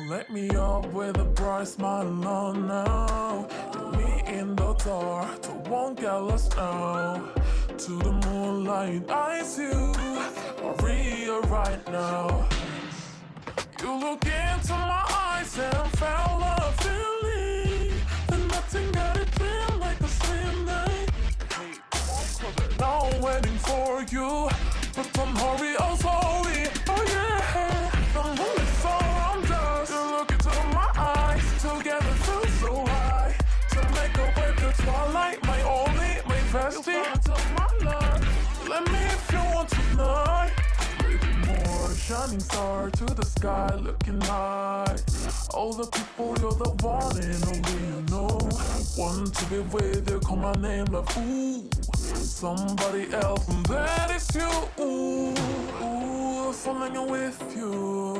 Let me up with a bright smile on now. Put me in the dark, to won't get lost now. To the moonlight, eyes you are real right now. You look into my eyes and felt a feeling that nothing got it feel like a slim night. Now I'm waiting for you, but don't hurry, oh sorry, oh yeah. I'm moving so I'm just you look into my eyes, together feel so high. To make up with the twilight, my only, my bestie. My love, let me if you want tonight. More shining star to the sky, looking high. All the people, you're the one and only you know. Want to be with you, call my name, love, ooh. Somebody else, and that is you, ooh. Falling with you,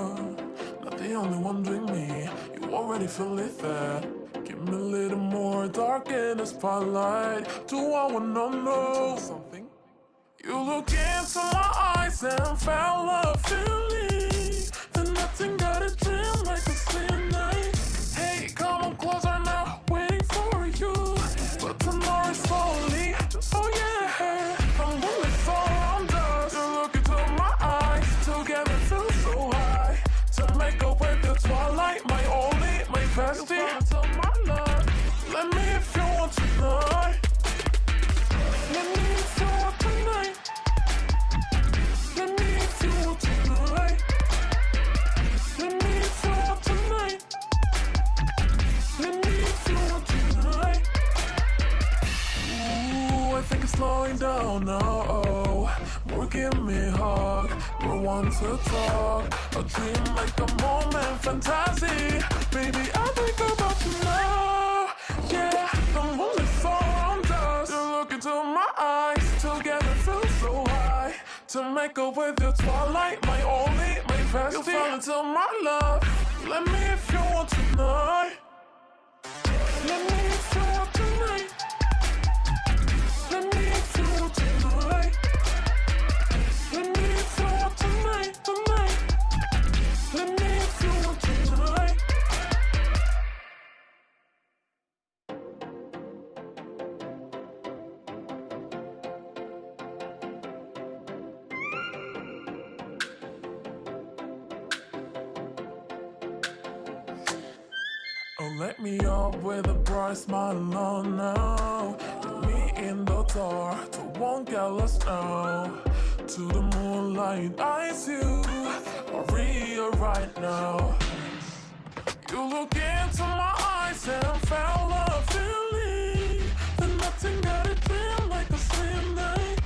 not the only one doing me. You already feel it there. Give me a little more dark in the spotlight. Do I wanna know something? You look into my eyes and felt a feeling that nothing got a dream like a slim night. Hey, come on closer now, waiting for you. But tomorrow is slowly, oh yeah. I'm moving so I'm just you look into my eyes, together feel so high. To make up with the twilight, my only, my bestie. My love, let me if you want tonight. Let me if you want tonight. Let me if you want tonight. Let me if you want tonight. Let me if you want tonight. Ooh, I think it's slowing down now. Oh, more give me a hug. More want to talk. A dream like a moment, fantasy. Baby, I think about you now. Yeah, I'm only so I'm just you look into my eyes, together feel so high. To make up with your twilight, my only, my bestie. You fall into my love. Let me if you want tonight. Let me if you want tonight. Let me if you want tonight. Let me if you want tonight, tonight. Let me if you want tonight. Oh, let me up with a bright smile on now. Put me in the dark, to won't get lost now. To the moonlight, eyes you are real right now. You look into my eyes and felt a feeling that nothing got it feel like a slim night.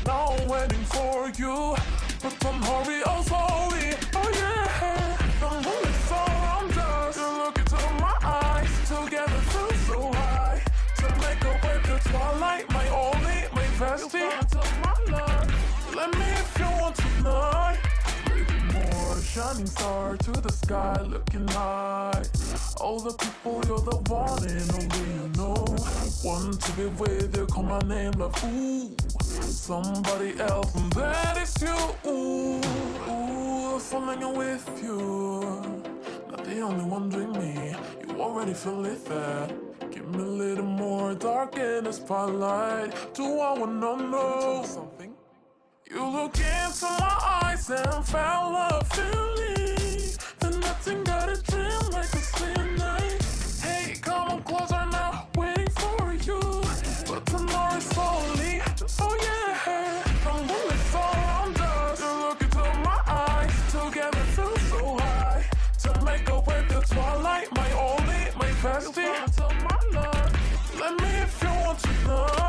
Now I'm waiting for you, but don't hurry, oh sorry, oh yeah. I'm moving so I'm just you look into my eyes, together feel so high. To make up with the twilight, my only, my bestie. My love, let me if you want tonight. More shining star to the sky, looking high. All the people, you're the one and only you know. Want to be with you, call my name, love, ooh. Somebody else, and that is you, ooh. Falling with you, not the only one doing me. You already feel it there. Give me a little more dark in the spotlight. Do I wanna know something? You look into my eyes and felt a feeling that nothing got a dream like a slim night. Hey, come on closer now, waiting for you. But tomorrow is slowly, oh yeah. I'm moving so I'm just you look into my eyes, together feel so high. To make up with the twilight, my only, my bestie. My love, let me if you want tonight.